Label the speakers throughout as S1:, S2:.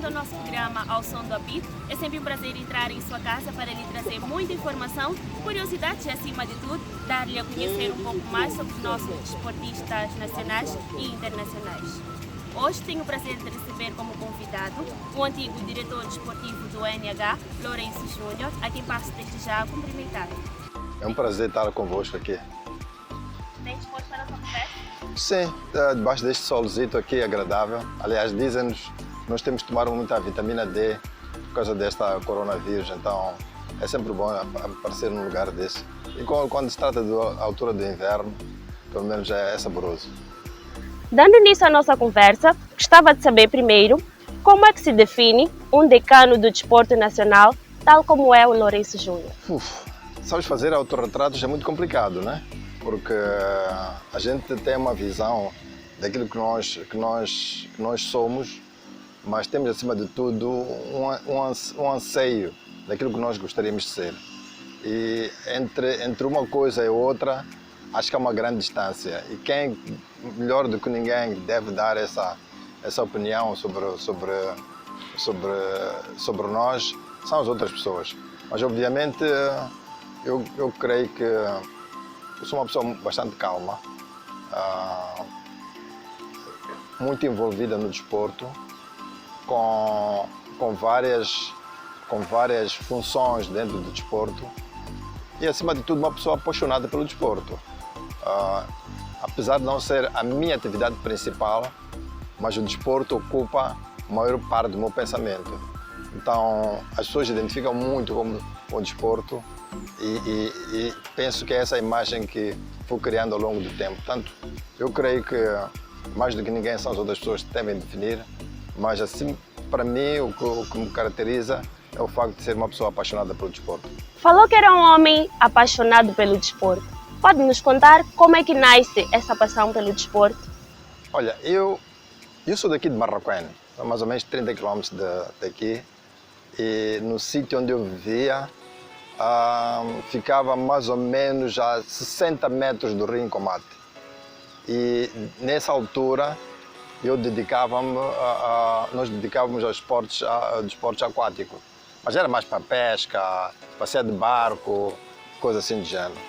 S1: ao nosso programa Ao Som do Apito. É sempre um prazer entrar em sua casa para lhe trazer muita informação, curiosidades e, acima de tudo, dar-lhe a conhecer um pouco mais sobre os nossos desportistas nacionais e internacionais. Hoje tenho o prazer de receber como convidado o antigo diretor desportivo do NH, Lourenço Júnior, a quem passo desde já a cumprimentar.
S2: É um prazer estar convosco aqui.
S1: Tem disposto para a sua conversa?
S2: Sim, debaixo deste solzito aqui agradável. Aliás, dizem-nos que nós temos que tomar muita vitamina D por causa desta coronavírus, então é sempre bom aparecer num lugar desse. E quando se trata da altura do inverno, pelo menos é saboroso.
S1: Dando início à nossa conversa, gostava de saber primeiro como é que se define um decano do desporto nacional, tal como é o Lourenço Júnior.
S2: Sabes, fazer autorretratos é muito complicado, né? Porque a gente tem uma visão daquilo que nós somos, mas temos acima de tudo um anseio daquilo que nós gostaríamos de ser. E entre uma coisa e outra, acho que há uma grande distância. E quem melhor do que ninguém deve dar essa opinião sobre nós são as outras pessoas. Mas obviamente eu creio que eu sou uma pessoa bastante calma, muito envolvida no desporto, com várias funções dentro do desporto e, acima de tudo, uma pessoa apaixonada pelo desporto. Apesar de não ser a minha atividade principal, mas o desporto ocupa a maior parte do meu pensamento. Então, as pessoas identificam muito com o desporto e penso que é essa imagem que fui criando ao longo do tempo. Portanto, eu creio que mais do que ninguém são as outras pessoas que devem definir, mas assim, para mim, o que me caracteriza é o facto de ser uma pessoa apaixonada pelo desporto.
S1: Falou que era um homem apaixonado pelo desporto. Pode nos contar como é que nasce essa paixão pelo desporto?
S2: Olha, eu sou daqui de Marroquém, mais ou menos 30 km daqui, e no sítio onde eu vivia ficava mais ou menos a 60 metros do Rio Combate. E nessa altura nós dedicávamos aos desportos aquáticos, mas era mais para pesca, passeio de barco, coisa assim de género.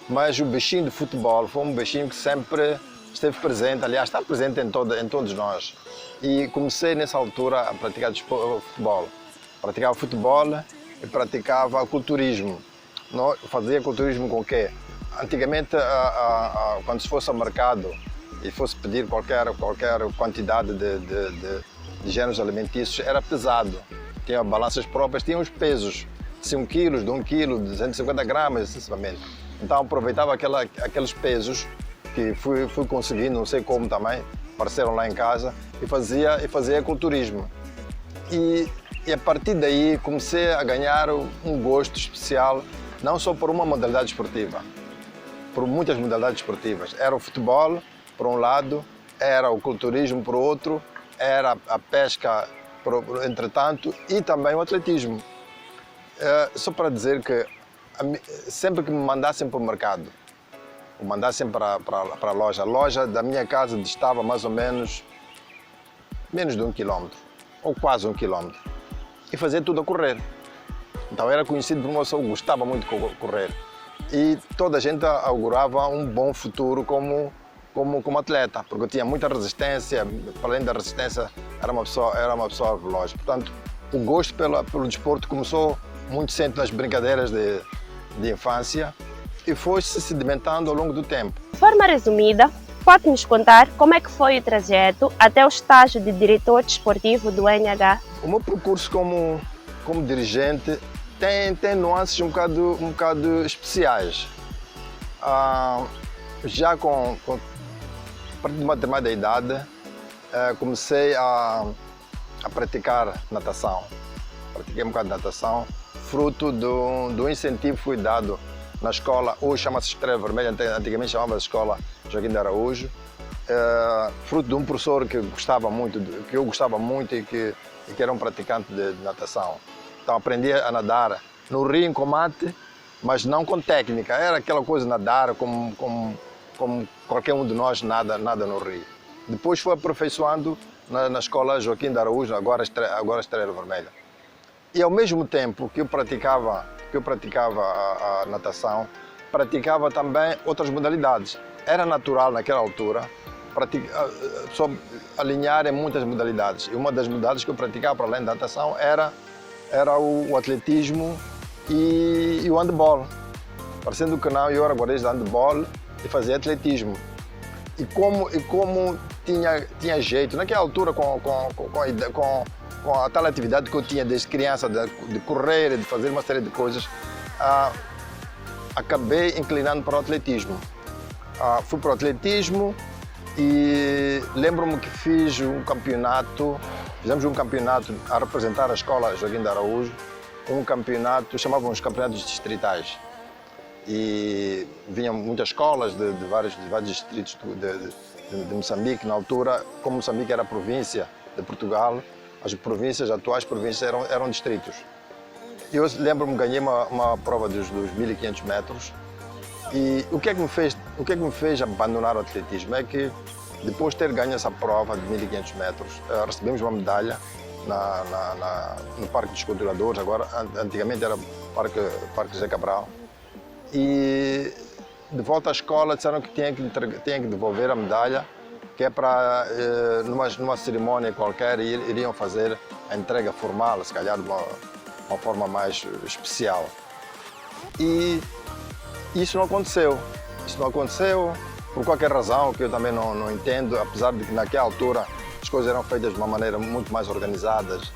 S2: Mas o bichinho de futebol foi um bichinho que sempre esteve presente, aliás, está presente em todos nós. E comecei nessa altura a praticar futebol. Praticava futebol e praticava culturismo. Fazia culturismo com o quê? Antigamente, quando se fosse ao mercado e fosse pedir qualquer quantidade de géneros alimentícios, era pesado. Tinha balanças próprias, tinha os pesos, de 1 kg, de 1 kg, de 250 gramas, excessivamente. Então aproveitava aqueles pesos que fui conseguindo, não sei como também, apareceram lá em casa, e fazia culturismo. E a partir daí comecei a ganhar um gosto especial, não só por uma modalidade esportiva, por muitas modalidades esportivas. Era o futebol, por um lado, era o culturismo, por outro, era a pesca, entretanto, e também o atletismo. Só para dizer que sempre que me mandassem para o mercado, ou mandassem para a loja da minha casa distava mais ou menos de 1 km, ou quase 1 km, e fazia tudo a correr. Então era conhecido por uma pessoa que gostava muito de correr. E toda a gente augurava um bom futuro como atleta, porque eu tinha muita resistência, para além da resistência era uma pessoa veloz. Portanto, o gosto pelo desporto começou muito cedo nas brincadeiras de infância e foi se sedimentando ao longo do tempo.
S1: De forma resumida, pode nos contar como é que foi o trajeto até o estágio de diretor desportivo do NH?
S2: O meu percurso como dirigente tem nuances um bocado especiais. Já a partir de uma determinada idade, comecei a praticar natação. Pratiquei um bocado de natação, fruto do incentivo que foi dado na escola, hoje chama-se Estrela Vermelha, antigamente chamava-se Escola Joaquim de Araújo, fruto de um professor que eu gostava muito e que era um praticante de natação. Então aprendi a nadar no Rio em Combate, mas não com técnica, era aquela coisa de nadar como qualquer um de nós nada no Rio. Depois fui aperfeiçoando na escola Joaquim de Araújo, agora Estrela Vermelha. E ao mesmo tempo que eu praticava a natação, praticava também outras modalidades. Era natural naquela altura só alinhar em muitas modalidades. E uma das modalidades que eu praticava para além da natação era o atletismo e o handebol. Parecendo que não, eu era guarda-redes de handebol e fazia atletismo. E como tinha jeito, naquela altura, com a tal atividade que eu tinha desde criança, de correr, de fazer uma série de coisas, acabei inclinando para o atletismo. Fui para o atletismo e lembro-me que fizemos um campeonato a representar a escola Joaquim de Araújo, chamavam os campeonatos distritais. E vinham muitas escolas de vários distritos de Moçambique. Na altura, como Moçambique era província de Portugal, as atuais províncias eram distritos. Eu lembro-me que ganhei uma prova dos 1500 metros. E o que é que me fez abandonar o atletismo é que, depois de ter ganho essa prova de 1500 metros, recebemos uma medalha no Parque dos Culturadores, agora antigamente era Parque José Cabral. E de volta à escola disseram que tinha que devolver a medalha, que é para, numa cerimónia qualquer, iriam fazer a entrega formal, se calhar de uma forma mais especial. E isso não aconteceu. Isso não aconteceu por qualquer razão que eu também não entendo, apesar de que naquela altura as coisas eram feitas de uma maneira muito mais organizadas,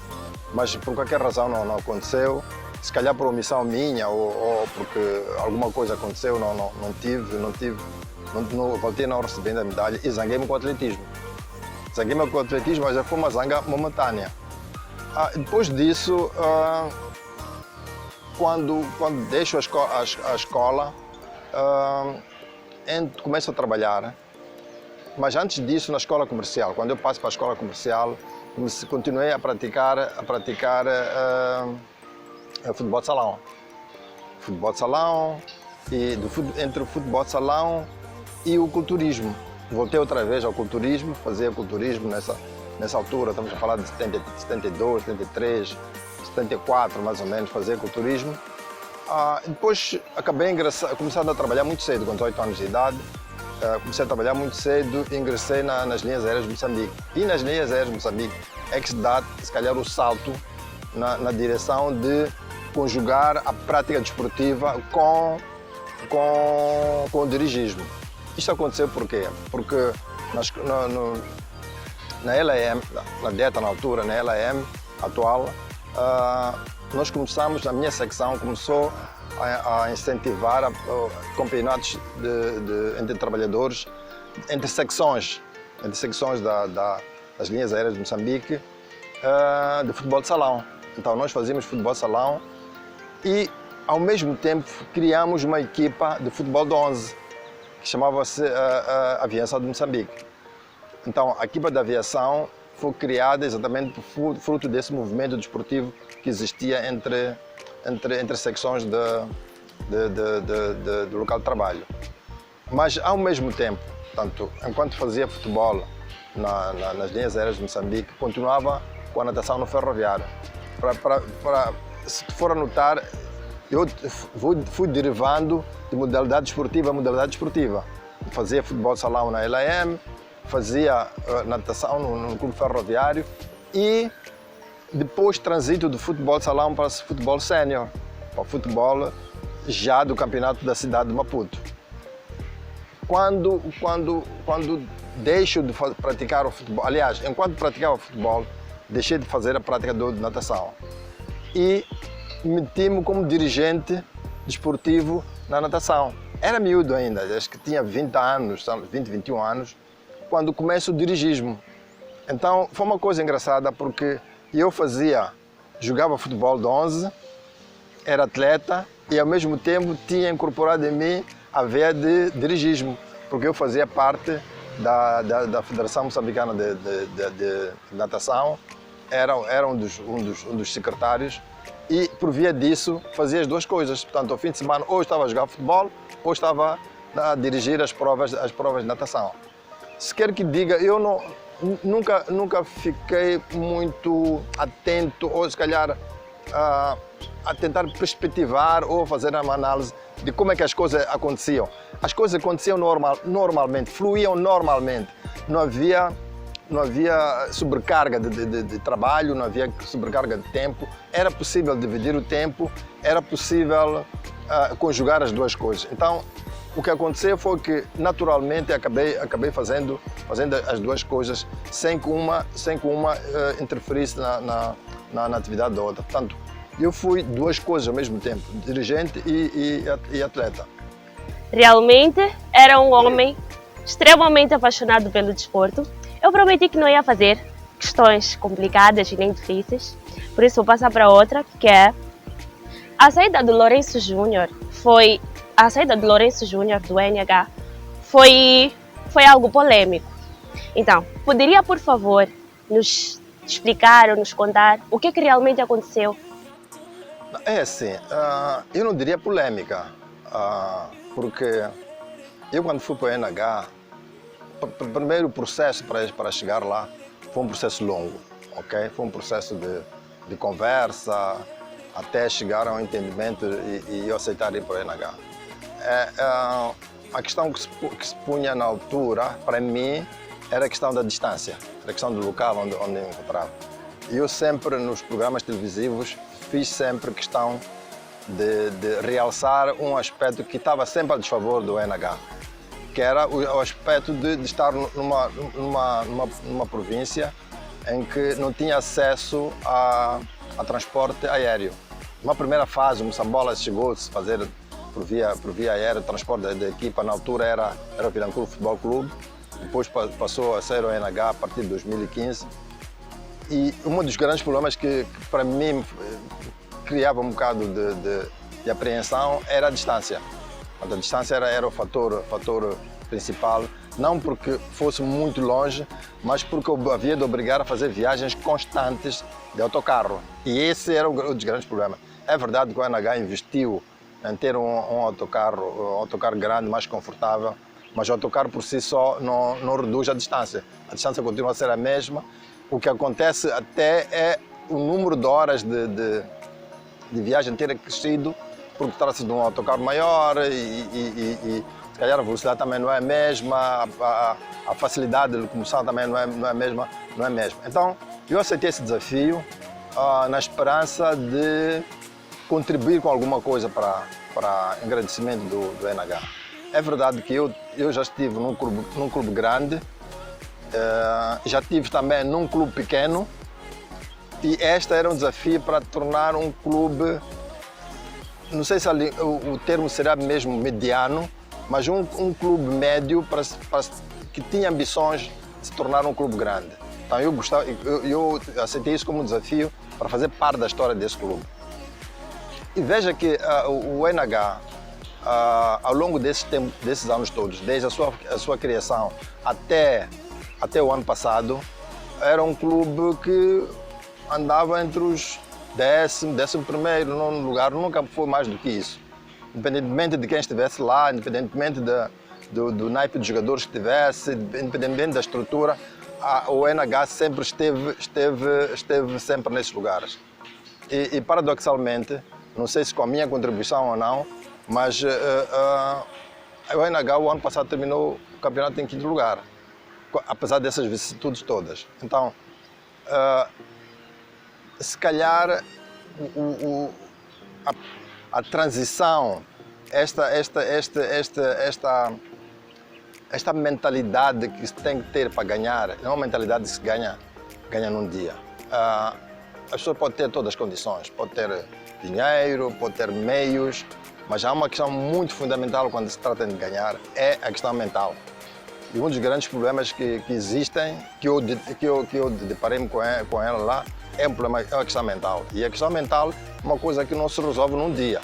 S2: mas por qualquer razão não aconteceu. Se calhar por omissão minha ou porque alguma coisa aconteceu, não voltei a não receber a medalha e zanguei-me com o atletismo. Zanguei-me com o atletismo, mas foi uma zanga momentânea. Depois disso, quando deixo a escola, começo a trabalhar. Mas antes disso, na escola comercial, quando eu passo para a escola comercial, continuei a praticar futebol de salão. Futebol de salão, e entre o futebol de salão e o culturismo. Voltei outra vez ao culturismo, fazia culturismo nessa altura, estamos a falar de 72, 73, 74 mais ou menos, fazia culturismo. Depois acabei começando a trabalhar muito cedo, com 18 anos de idade. Comecei a trabalhar muito cedo e ingressei nas linhas aéreas de Moçambique. E nas linhas aéreas de Moçambique é que se dá, se calhar, o salto na direção de conjugar a prática desportiva com o dirigismo. Isto aconteceu por quê? Porque na LAM, na DETA na altura, na LAM atual, nós começamos, a minha secção começou a incentivar campeonatos entre trabalhadores, entre secções das linhas aéreas de Moçambique, de futebol de salão. Então nós fazíamos futebol de salão e, ao mesmo tempo, criamos uma equipa de futebol de 11, que chamava-se Aviação de Moçambique. Então, a equipa de aviação foi criada exatamente fruto desse movimento desportivo que existia entre secções do local de trabalho. Mas, ao mesmo tempo, portanto, enquanto fazia futebol nas linhas aéreas de Moçambique, continuava com a natação no ferroviário. Se for a notar, eu fui derivando de modalidade esportiva a modalidade esportiva. Fazia futebol de salão na LAM, fazia natação no clube ferroviário e depois transito do futebol de salão para o futebol sénior, para o futebol já do campeonato da cidade de Maputo. Quando deixo de praticar o futebol, aliás, enquanto praticava futebol, deixei de fazer a prática de natação e meti-me como dirigente desportivo na natação. Era miúdo ainda, acho que tinha 20 anos, 20, 21 anos, quando começo o dirigismo. Então foi uma coisa engraçada porque eu jogava futebol de 11, era atleta e ao mesmo tempo tinha incorporado em mim a veia de dirigismo, porque eu fazia parte da Federação Moçambicana de Natação, era um dos secretários e por via disso fazia as duas coisas. Portanto, ao fim de semana ou estava a jogar futebol ou estava a dirigir as provas de natação. Se quer que diga, eu nunca fiquei muito atento, ou se calhar a tentar perspectivar ou fazer uma análise de como é que as coisas aconteciam. As coisas aconteciam normalmente, fluíam normalmente. Não havia sobrecarga de trabalho, não havia sobrecarga de tempo. Era possível dividir o tempo, era possível conjugar as duas coisas. Então, o que aconteceu foi que, naturalmente, acabei fazendo as duas coisas sem que uma interferisse na atividade da outra. Portanto, eu fui duas coisas ao mesmo tempo, dirigente e atleta.
S3: Realmente era um homem extremamente apaixonado pelo desporto. Eu prometi que não ia fazer questões complicadas e nem difíceis, por isso vou passar para outra, que é a saída do Lourenço Júnior do NH foi algo polêmico. Então, poderia, por favor, nos explicar ou nos contar o que realmente aconteceu?
S2: É assim, eu não diria polêmica, porque eu quando fui para o NH, o primeiro processo para chegar lá foi um processo longo, ok? Foi um processo de conversa até chegar a um entendimento e eu aceitar ir para o NH. A questão que se punha na altura, para mim, era a questão da distância, era a questão do local onde eu me encontrava. E eu sempre, nos programas televisivos, fiz sempre questão de realçar um aspecto que estava sempre a desfavor do NH, que era o aspecto de estar numa província em que não tinha acesso a transporte aéreo. Numa primeira fase, o Moçambola chegou-se a fazer por via aérea, o transporte da equipa, na altura era o Vilanculo Futebol Clube, depois passou a ser o NH a partir de 2015. E um dos grandes problemas que para mim criava um bocado de apreensão era a distância. A distância era o fator principal, não porque fosse muito longe, mas porque eu havia de obrigar a fazer viagens constantes de autocarro. E esse era um dos grandes problemas. É verdade que o NH investiu em ter um autocarro grande, mais confortável, mas o autocarro por si só não reduz a distância. A distância continua a ser a mesma. O que acontece até é o número de horas de viagem ter crescido, porque trata-se de um autocarro maior e se calhar a velocidade também não é a mesma, a facilidade de locomoção também não é a mesma. Então, eu aceitei esse desafio na esperança de contribuir com alguma coisa para engrandecimento do NH. É verdade que eu já estive num clube grande, já estive também num clube pequeno, e este era um desafio para tornar um clube, não sei se o termo será mesmo mediano, mas um clube médio que tinha ambições de se tornar um clube grande. Então eu aceitei isso como um desafio para fazer parte da história desse clube. E veja que o NH, ao longo desses anos todos, desde a sua criação até o ano passado, era um clube que andava entre os 11º, 9º lugar, nunca foi mais do que isso. Independentemente de quem estivesse lá, independentemente do naipe de jogadores que tivesse, independentemente da estrutura, o NH sempre esteve sempre nesses lugares. E paradoxalmente, não sei se com a minha contribuição ou não, mas o NH o ano passado terminou o campeonato em 5º lugar, apesar dessas vicissitudes todas. Então, se calhar a transição, esta mentalidade que se tem que ter para ganhar, não é uma mentalidade que se ganha num dia. A pessoa pode ter todas as condições, pode ter dinheiro, pode ter meios, mas há uma questão muito fundamental quando se trata de ganhar, é a questão mental. E um dos grandes problemas que existem, que eu deparei-me com ela lá, é a questão mental. E a questão mental é uma coisa que não se resolve num dia.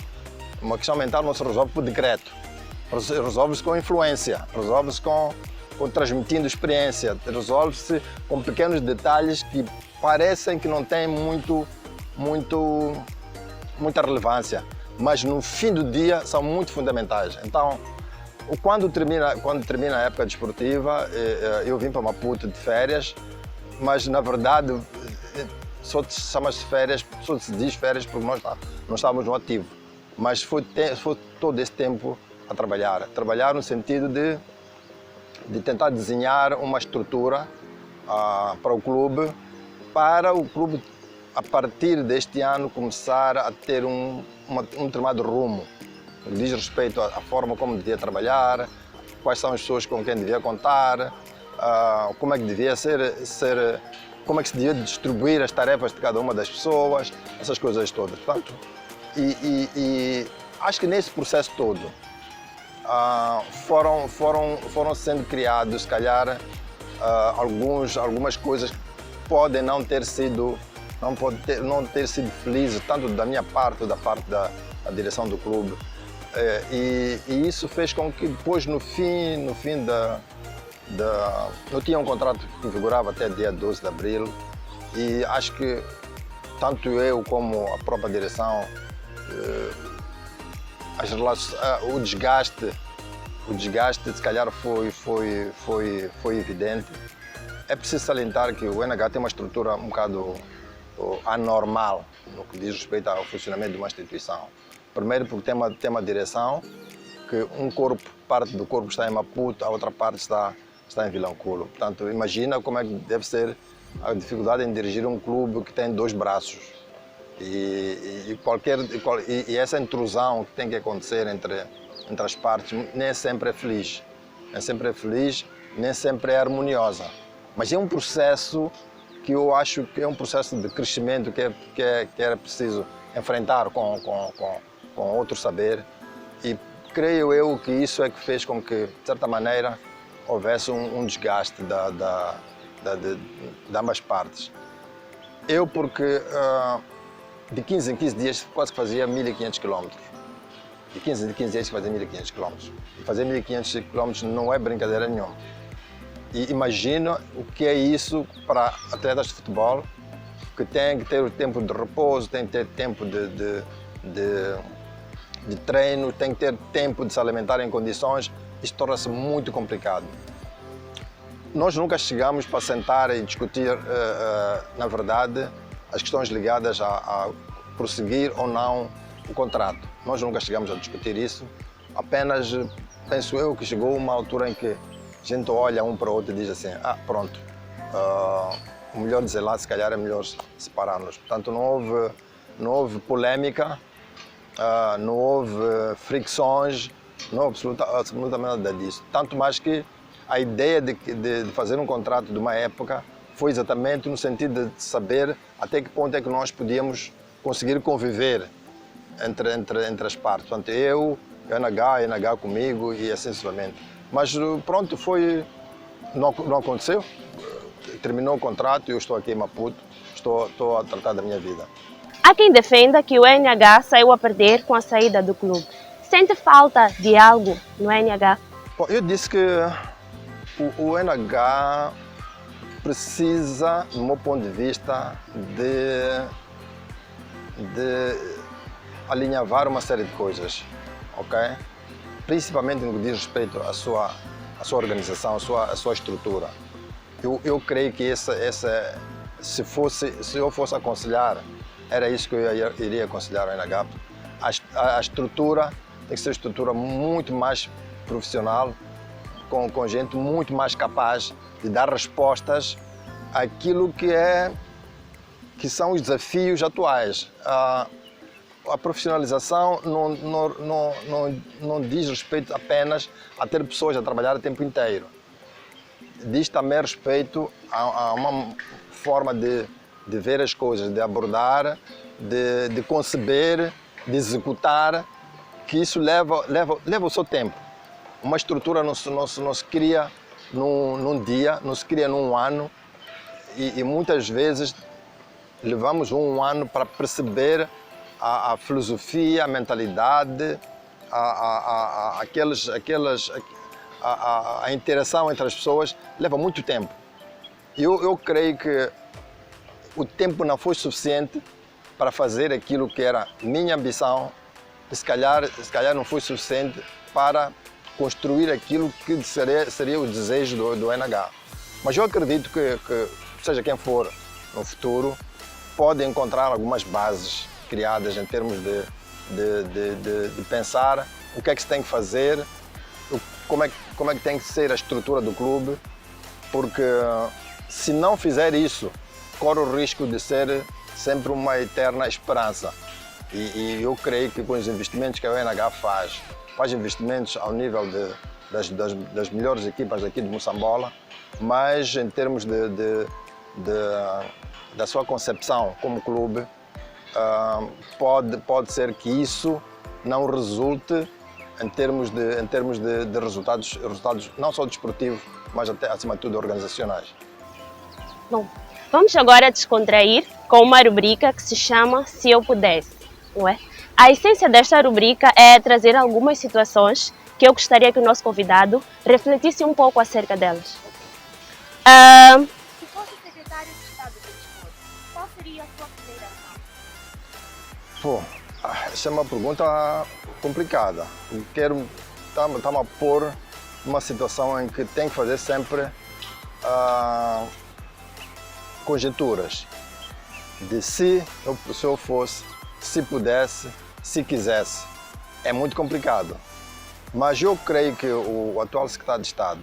S2: Uma questão mental não se resolve por decreto. Resolve-se com influência, resolve-se com transmitindo experiência, resolve-se com pequenos detalhes que parecem que não têm muita relevância, mas no fim do dia são muito fundamentais. Então, Quando termina a época desportiva, eu vim para Maputo de férias, mas na verdade só se chama férias, só se diz férias porque nós não estávamos no ativo. Mas foi todo esse tempo a trabalhar no sentido de tentar desenhar uma estrutura para o clube, a partir deste ano começar a ter um determinado rumo. Diz respeito à forma como devia trabalhar, quais são as pessoas com quem devia contar, como é que devia como é que se devia distribuir as tarefas de cada uma das pessoas, essas coisas todas. Portanto, e acho que nesse processo todo foram sendo criados, se calhar, algumas coisas que podem não ter sido felizes, tanto da minha parte ou da parte da direção do clube. E isso fez com que depois, no fim eu tinha um contrato que vigorava até dia 12 de abril e acho que tanto eu como a própria direção, o desgaste se calhar foi evidente. É preciso salientar que o NH tem uma estrutura um bocado anormal no que diz respeito ao funcionamento de uma instituição. Primeiro porque tem uma direção, que parte do corpo está em Maputo, a outra parte está em Vilanculo. Portanto, imagina como é que deve ser a dificuldade em dirigir um clube que tem 2 braços. E essa intrusão que tem que acontecer entre as partes nem sempre é feliz. Nem sempre é harmoniosa. Mas é um processo que eu acho que é um processo de crescimento que era preciso enfrentar com outro saber, e creio eu que isso é que fez com que, de certa maneira, houvesse um desgaste de ambas partes. Eu, porque de 15 em 15 dias quase que fazia 1500 km. De 15 em 15 dias fazia 1500 km. E fazer 1500 km não é brincadeira nenhuma. E imagina o que é isso para atletas de futebol, que têm que ter o tempo de repouso, têm que ter tempo de treino, têm que ter tempo de se alimentar em condições. Isto torna-se muito complicado. Nós nunca chegamos para sentar e discutir, na verdade, as questões ligadas a prosseguir ou não o contrato. Nós nunca chegamos a discutir isso, apenas penso eu que chegou uma altura em que a gente olha um para o outro e diz assim, pronto, o melhor desenlace se calhar é melhor separar-nos. Portanto, não houve polémica, não houve fricções, não houve absolutamente nada disso. Tanto mais que a ideia de fazer um contrato de uma época foi exatamente no sentido de saber até que ponto é que nós podíamos conseguir conviver entre as partes. Portanto, eu, NH comigo e assim sucessivamente. Mas pronto, não aconteceu. Terminou o contrato e eu estou aqui em Maputo, estou a tratar da minha vida.
S3: Há quem defenda que o NH saiu a perder com a saída do clube. Sente falta de algo no NH?
S2: Bom, eu disse que o NH precisa, do meu ponto de vista, de alinhavar uma série de coisas, ok? Principalmente no que diz respeito à sua organização, à sua estrutura. Eu creio que se eu fosse aconselhar, era isso que eu iria aconselhar ao NH. A estrutura tem que ser uma estrutura muito mais profissional, com gente muito mais capaz de dar respostas àquilo que são os desafios atuais. A profissionalização não diz respeito apenas a ter pessoas a trabalhar o tempo inteiro. Diz também respeito a uma forma de ver as coisas, de abordar, de conceber, de executar, que isso leva o seu tempo. Uma estrutura não se cria num dia, não se cria num ano, e muitas vezes levamos um ano para perceber a filosofia, a mentalidade, a interação entre as pessoas, leva muito tempo. Eu creio que o tempo não foi suficiente para fazer aquilo que era minha ambição, e se calhar não foi suficiente para construir aquilo que seria o desejo do NH. Mas eu acredito que seja quem for no futuro, pode encontrar algumas bases criadas em termos de pensar o que é que se tem que fazer, como é que tem que ser a estrutura do clube, porque se não fizer isso, corre o risco de ser sempre uma eterna esperança. E eu creio que com os investimentos que a ONH faz investimentos ao nível das melhores equipas aqui de Moçambola, mas em termos da sua concepção como clube, pode ser que isso não resulte em termos de resultados não só desportivos, mas até, acima de tudo, organizacionais.
S3: Bom, vamos agora descontrair com uma rubrica que se chama Se Eu Pudesse, não é? A essência desta rubrica é trazer algumas situações que eu gostaria que o nosso convidado refletisse um pouco acerca delas.
S1: Se fosse secretário de Estado do Desporto, qual seria a sua primeira ação?
S2: Essa é uma pergunta complicada. Está-me a pôr numa situação em que tem que fazer sempre conjecturas de se eu fosse, se pudesse, se quisesse. É muito complicado. Mas eu creio que o atual secretário de Estado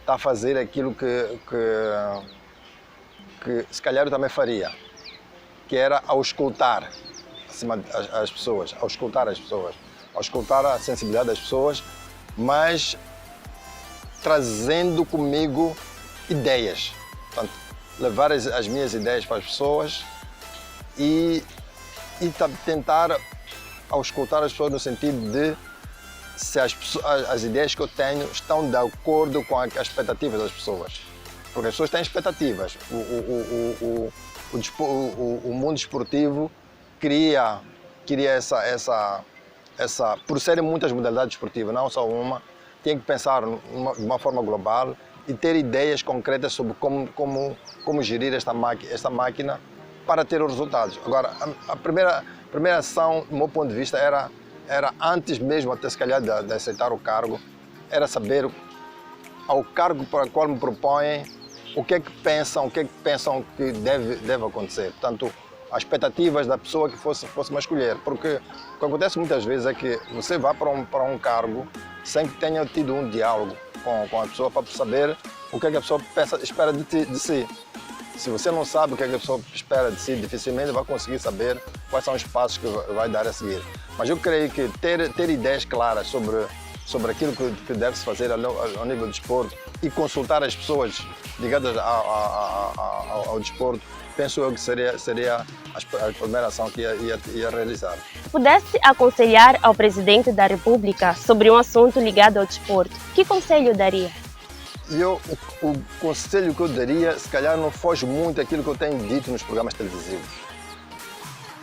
S2: está a fazer aquilo que se calhar eu também faria, que era auscultar as pessoas, auscultar a sensibilidade das pessoas, mas trazendo comigo ideias. Portanto, levar as minhas ideias para as pessoas e tentar auscultar as pessoas no sentido de se as ideias que eu tenho estão de acordo com as expectativas das pessoas. Porque as pessoas têm expectativas. O mundo esportivo cria essa... Por serem muitas modalidades esportivas, não só uma, tem que pensar de uma forma global e ter ideias concretas sobre como gerir esta máquina para ter os resultados. Agora, a primeira ação, do meu ponto de vista, era antes mesmo, até se calhar, de aceitar o cargo, era saber ao cargo para o qual me propõem o que é que pensam que deve acontecer. Portanto, as expectativas da pessoa que fosse-me escolher. Porque o que acontece muitas vezes é que você vai para um cargo sem que tenha tido um diálogo com a pessoa para saber o que é que a pessoa espera de si. Se você não sabe o que é que a pessoa espera de si, dificilmente vai conseguir saber quais são os passos que vai dar a seguir. Mas eu creio que ter ideias claras sobre aquilo que deve-se fazer ao nível do desporto e consultar as pessoas ligadas ao desporto, penso eu que seria a primeira ação que ia realizar.
S3: Se pudesse aconselhar ao Presidente da República sobre um assunto ligado ao desporto, que conselho daria?
S2: O conselho que eu daria, se calhar, não foge muito daquilo que eu tenho dito nos programas televisivos.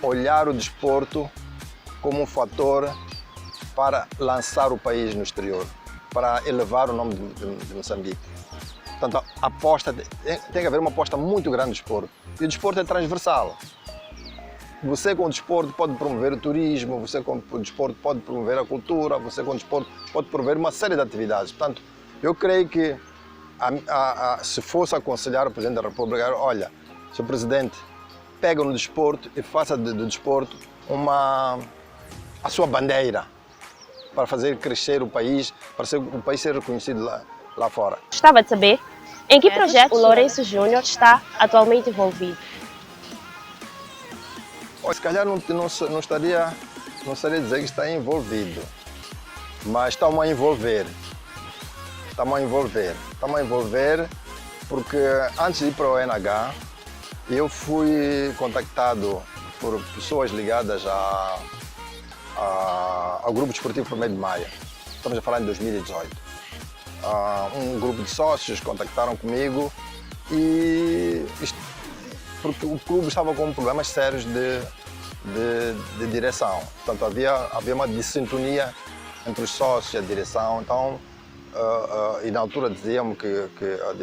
S2: Olhar o desporto como um fator para lançar o país no exterior, para elevar o nome de Moçambique. Portanto, tem que haver uma aposta muito grande no desporto. E o desporto é transversal. Você com o desporto pode promover o turismo, você com o desporto pode promover a cultura, você com o desporto pode promover uma série de atividades. Portanto, eu creio que se fosse aconselhar o Presidente da República, olha, Sr. Presidente, pega no desporto e faça do desporto a sua bandeira para fazer crescer o país, para o país ser reconhecido lá fora.
S3: Gostava de saber em que projeto o Lourenço Júnior está atualmente envolvido.
S2: Se calhar não estaria a dizer que está envolvido, mas estamos a envolver. Estamos a envolver porque antes de ir para o ONH, eu fui contactado por pessoas ligadas ao Grupo Desportivo 1º de Maio. Estamos a falar em 2018. Um grupo de sócios contactaram comigo porque o clube estava com problemas sérios de direção. Portanto, havia uma dissintonia entre os sócios e a direção. Então, e na altura diziam-me que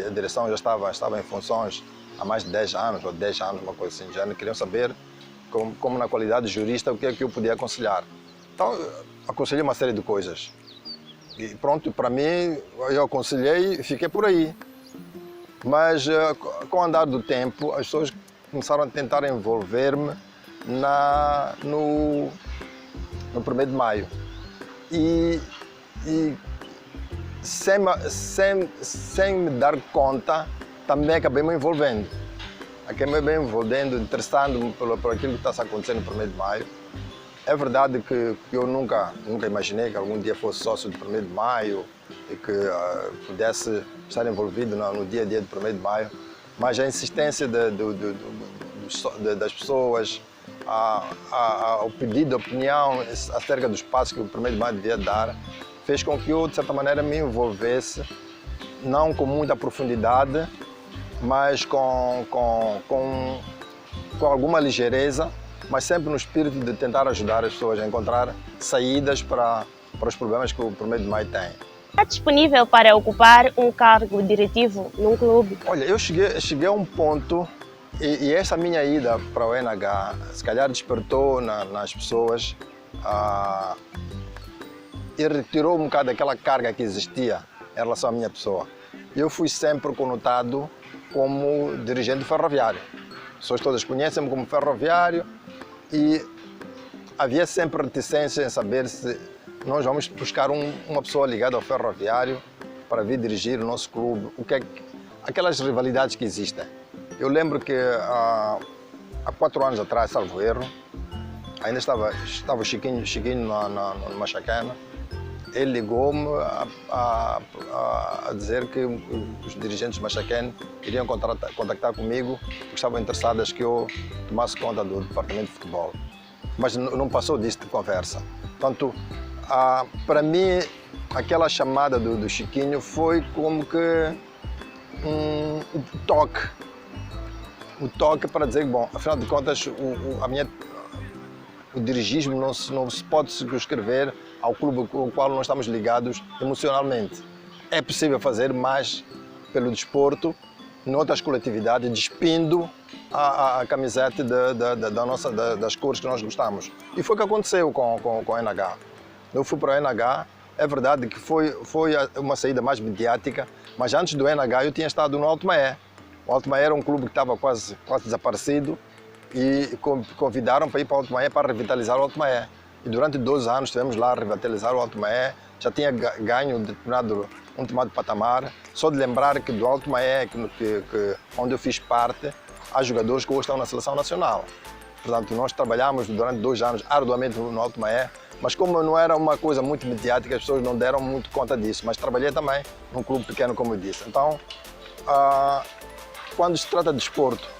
S2: a direção já estava em funções há mais de 10 anos, ou 10 anos, uma coisa assim. Já queriam saber, como na qualidade de jurista, o que é que eu podia aconselhar. Então, aconselhei uma série de coisas. E pronto, para mim, eu aconselhei e fiquei por aí. Mas com o andar do tempo, as pessoas começaram a tentar envolver-me no 1º de Maio. E sem me dar conta, também acabei me envolvendo. Acabei me envolvendo, interessando-me por aquilo que está acontecendo no 1º de Maio. É verdade que eu nunca imaginei que algum dia fosse sócio do 1º de Maio e que pudesse estar envolvido no dia a dia do 1º de Maio, mas a insistência das pessoas, o pedido de opinião acerca dos passos que o 1º de Maio devia dar, fez com que eu, de certa maneira, me envolvesse, não com muita profundidade, mas com alguma ligeireza, mas sempre no espírito de tentar ajudar as pessoas a encontrar saídas para os problemas que o 1º de Maio tem.
S3: Está disponível para ocupar um cargo diretivo num clube?
S2: Olha, eu cheguei a um ponto, e essa minha ida para o NH, se calhar despertou nas pessoas e retirou um bocado daquela carga que existia em relação à minha pessoa. Eu fui sempre conotado como dirigente ferroviário. As pessoas todas conhecem-me como ferroviário e havia sempre reticência em saber se nós vamos buscar uma pessoa ligada ao ferroviário para vir dirigir o nosso clube. Aquelas rivalidades que existem. Eu lembro que há 4 anos atrás, salvo erro, ainda estava o Chiquinho no Machacana. Ele ligou-me a dizer que os dirigentes do Machacane iriam contactar comigo porque estavam interessados que eu tomasse conta do departamento de futebol. Mas não passou disso de conversa. Portanto, para mim, aquela chamada do Chiquinho foi como que um toque. Um toque para dizer que, bom, afinal de contas, o dirigismo não se pode circunscrever ao clube com o qual nós estamos ligados emocionalmente. É possível fazer mais pelo desporto, em outras coletividades, despindo a camiseta das cores que nós gostamos. E foi o que aconteceu com o NH. Eu fui para o NH, é verdade que foi uma saída mais mediática, mas antes do NH eu tinha estado no Alto Maé. O Alto Maé era um clube que estava quase desaparecido e convidaram para ir para o Alto Maé para revitalizar o Alto Maé. E durante 12 anos estivemos lá a revitalizar o Alto Maé, já tinha ganho um determinado patamar. Só de lembrar que do Alto Maé, onde eu fiz parte, há jogadores que hoje estão na Seleção Nacional. Portanto, nós trabalhámos durante 2 anos arduamente no Alto Maé, mas como não era uma coisa muito mediática, as pessoas não deram muito conta disso. Mas trabalhei também num clube pequeno, como eu disse. Então, quando se trata de desporto,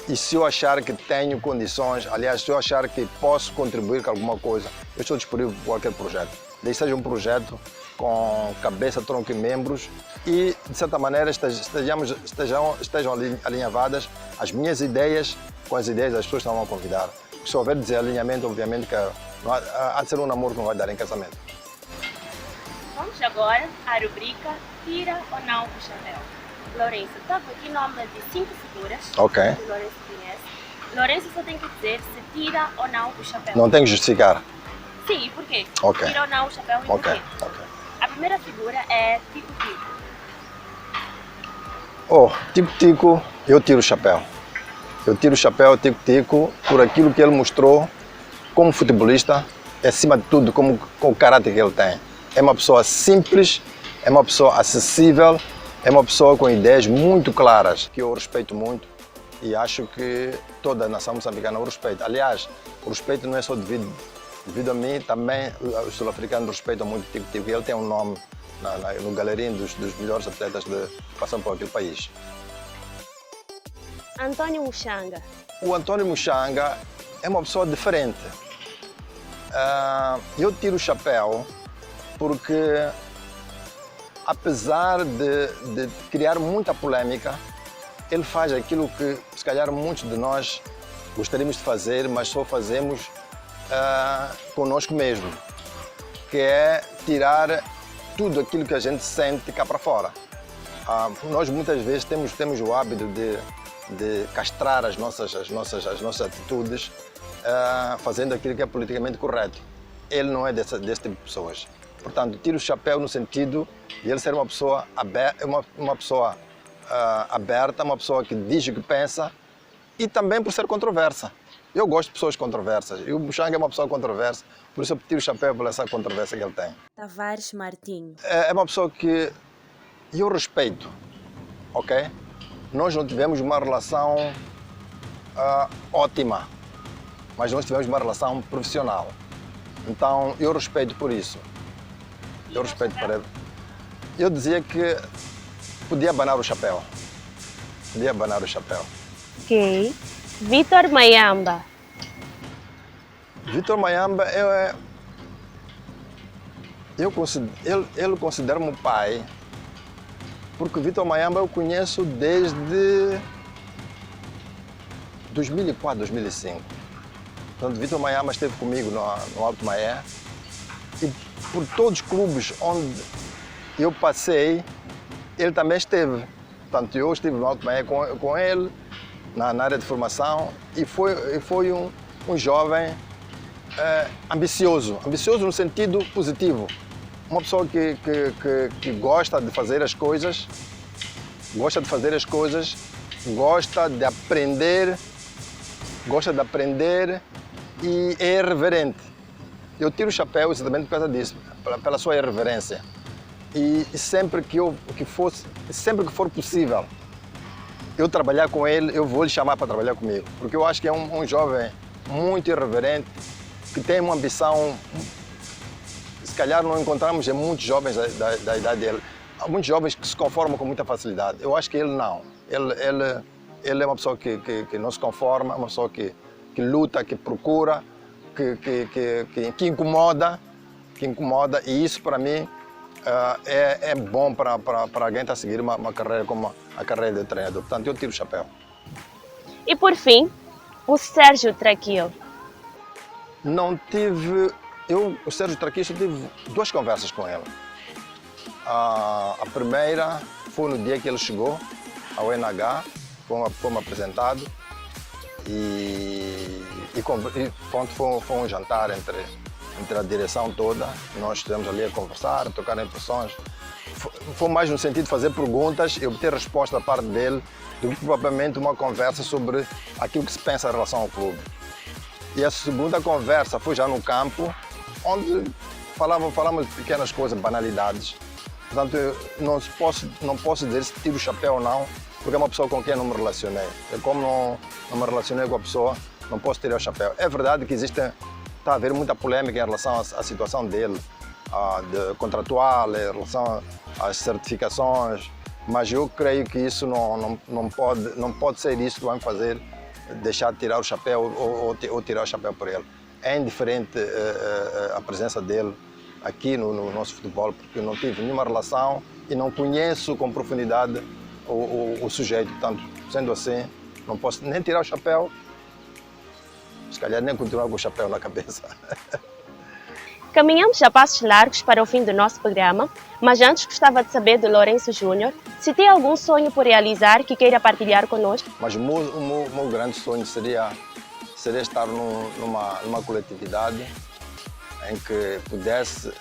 S2: e se eu achar que tenho condições, aliás, se eu achar que posso contribuir com alguma coisa, eu estou disponível para qualquer projeto. Desde seja um projeto com cabeça, tronco e membros e, de certa maneira, estejam alinhavadas as minhas ideias com as ideias das pessoas que estão a convidar. Se houver desalinhamento, obviamente, que há de ser um namoro que não vai dar em casamento.
S1: Vamos agora à rubrica Tira ou Não o Chapéu. Lourenço, toca aqui nome de 5 figuras
S2: Ok.
S1: que o Lourenço conhece. Lourenço só tem que dizer se tira ou não o chapéu.
S2: Não tem que justificar?
S1: Sim, e porquê?
S2: Ok.
S1: Tira ou não o chapéu e porquê?
S2: Ok.
S1: A primeira figura é Tico Tico.
S2: Tico Tico, eu tiro o chapéu. Eu tiro o chapéu ao Tico Tico por aquilo que ele mostrou como futebolista, acima de tudo, com o caráter que ele tem. É uma pessoa simples, é uma pessoa acessível, é uma pessoa com ideias muito claras, que eu respeito muito e acho que toda a nação moçambicana o respeita. Aliás, o respeito não é só devido a mim, também os sul-africanos respeitam muito o Tico Tico. Ele tem um nome no galerim dos melhores atletas que passam por aquele país.
S3: Antônio Muxanga.
S2: O Antônio Muxanga é uma pessoa diferente. Eu tiro o chapéu porque, apesar de criar muita polêmica, ele faz aquilo que, se calhar, muitos de nós gostaríamos de fazer, mas só fazemos conosco mesmo, que é tirar tudo aquilo que a gente sente cá para fora. Nós muitas vezes temos o hábito de castrar as nossas atitudes, fazendo aquilo que é politicamente correto. Ele não é desse tipo de pessoas. Portanto, tiro o chapéu no sentido de ele ser uma pessoa aberta, uma pessoa aberta, uma pessoa que diz o que pensa e também por ser controversa. Eu gosto de pessoas controversas e o Muchanga é uma pessoa controversa, por isso eu tiro o chapéu por essa controvérsia que ele tem.
S1: Tavares Martinho.
S2: É uma pessoa que eu respeito, ok? Nós não tivemos uma relação ótima, mas nós tivemos uma relação profissional. Então eu respeito por isso. Eu respeito por ele. Eu dizia que podia abanar o chapéu. Podia abanar o chapéu.
S3: Ok. Vitor Mayamba.
S2: Vitor Mayamba, ele considera-me um pai, porque Vitor Mayamba eu conheço desde 2004, 2005. Portanto, Vitor Mayamba esteve comigo no Alto Maé e por todos os clubes onde eu passei, ele também esteve. Portanto, eu estive no Alto Maé com ele, na área de formação, e foi um jovem ambicioso no sentido positivo. Uma pessoa que gosta de fazer as coisas, gosta de aprender e é irreverente. Eu tiro o chapéu exatamente por causa disso, pela sua irreverência. E sempre que for possível eu trabalhar com ele, eu vou lhe chamar para trabalhar comigo. Porque eu acho que é um jovem muito irreverente, que tem uma ambição, se calhar não encontramos em muitos jovens da idade dele. Há muitos jovens que se conformam com muita facilidade. Eu acho que ele não. Ele é uma pessoa que não se conforma, uma pessoa que luta, que procura, que incomoda, e isso para mim é bom para alguém estar a seguir uma carreira como a carreira de treinador. Portanto, eu tiro o chapéu.
S3: E por fim, o Sérgio Traquil.
S2: O Sérgio Traquil, eu tive 2 conversas com ele. A primeira foi no dia que ele chegou ao NH, foi-me apresentado e foi um jantar entre a direção toda. Nós estivemos ali a conversar, a trocar impressões. Foi mais no sentido de fazer perguntas e obter resposta da parte dele do que propriamente uma conversa sobre aquilo que se pensa em relação ao clube. E a segunda conversa foi já no campo, onde falamos de pequenas coisas, banalidades. Portanto, eu não posso dizer se tiro o chapéu ou não, porque é uma pessoa com quem eu não me relacionei. Eu, como não me relacionei com a pessoa, não posso tirar o chapéu. É verdade que está a haver muita polêmica em relação à situação dele, contratual, em relação às certificações, mas eu creio que isso não pode ser isso que vai me fazer deixar de tirar o chapéu ou tirar o chapéu por ele. É indiferente a presença dele aqui no nosso futebol, porque eu não tive nenhuma relação e não conheço com profundidade o sujeito. Portanto, sendo assim, não posso nem tirar o chapéu, se calhar nem continuar com o chapéu na cabeça.
S3: Caminhamos a passos largos para o fim do nosso programa, mas antes gostava de saber do Lourenço Júnior se tem algum sonho por realizar que queira partilhar conosco.
S2: Mas o meu grande sonho seria estar numa coletividade em que pudesse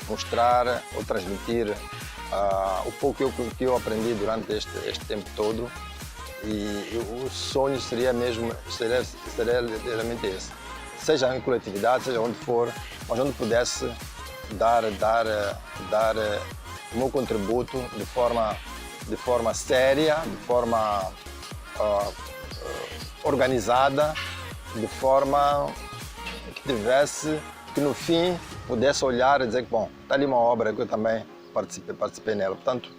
S2: mostrar ou transmitir o pouco que eu aprendi durante este tempo todo, e o sonho seria literalmente esse. Seja em coletividade, seja onde for, mas onde pudesse dar o meu contributo de forma séria, de forma organizada, de forma que no fim pudesse olhar e dizer que, bom, está ali uma obra que eu também participei nela. Portanto,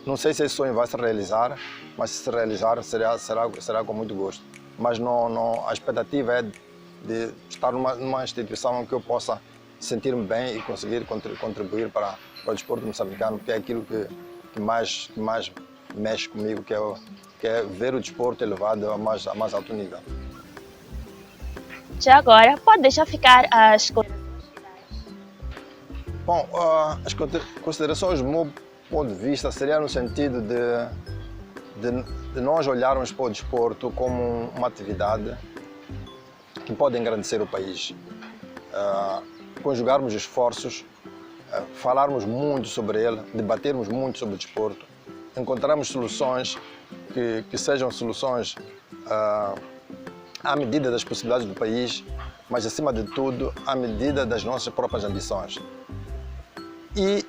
S2: não sei se esse sonho vai se realizar, mas se realizar será com muito gosto. Mas a expectativa é de estar numa instituição em que eu possa sentir-me bem e conseguir contribuir para o desporto moçambicano, que é aquilo que mais mexe comigo, que é ver o desporto elevado a mais alto nível.
S3: Já agora, pode deixar ficar as
S2: Bom, as considerações do meu ponto de vista seria no sentido de nós olharmos para o desporto como uma atividade que pode engrandecer o país. Conjugarmos esforços falarmos muito sobre ele, debatermos muito sobre o desporto, encontrarmos soluções que sejam soluções à medida das possibilidades do país, mas acima de tudo à medida das nossas próprias ambições. E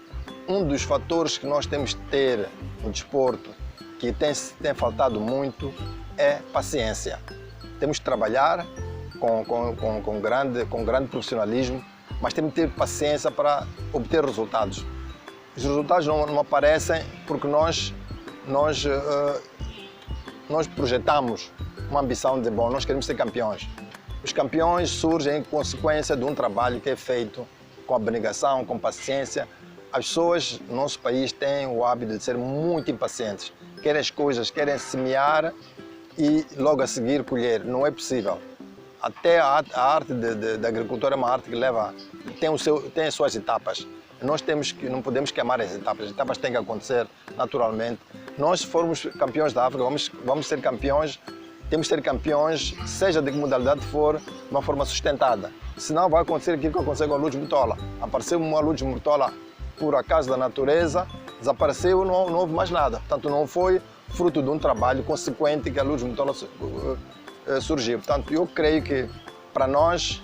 S2: um dos fatores que nós temos que ter no desporto, que tem faltado muito, é paciência. Temos que trabalhar com grande profissionalismo, mas temos que ter paciência para obter resultados. Os resultados não aparecem porque nós projetamos uma ambição de dizer, bom, nós queremos ser campeões. Os campeões surgem em consequência de um trabalho que é feito com abnegação, com paciência. As pessoas no nosso país têm o hábito de ser muito impacientes. Querem as coisas, querem semear e logo a seguir colher. Não é possível. Até a arte da agricultura é uma arte que tem as suas etapas. Nós não podemos queimar as etapas têm que acontecer naturalmente. Nós, se formos campeões da África, vamos ser campeões, temos que ser campeões, seja de que modalidade for, de uma forma sustentada. Senão vai acontecer aquilo que aconteceu com a Lourdes Mutola. Apareceu uma Lourdes Mutola por acaso da natureza, desapareceu e não houve mais nada. Portanto, não foi fruto de um trabalho consequente que a Lourdes Mutola surgiu. Portanto, eu creio que, para nós,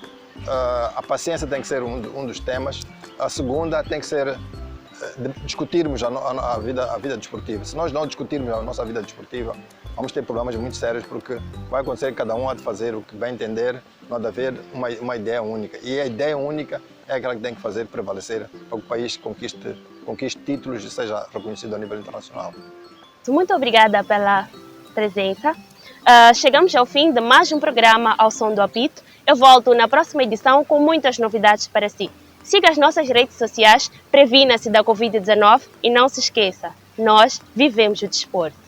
S2: a paciência tem que ser um dos temas. A segunda tem que ser discutirmos a vida desportiva. Se nós não discutirmos a nossa vida desportiva, vamos ter problemas muito sérios, porque vai acontecer que cada um há de fazer o que vai entender, não há de haver uma ideia única. E a ideia única é aquela que tem que fazer prevalecer para que o país conquiste títulos e seja reconhecido a nível internacional.
S3: Muito obrigada pela presença. Chegamos ao fim de mais um programa Ao Som do Apito. Eu volto na próxima edição com muitas novidades para si. Siga as nossas redes sociais, previna-se da Covid-19 e não se esqueça, nós vivemos o desporto.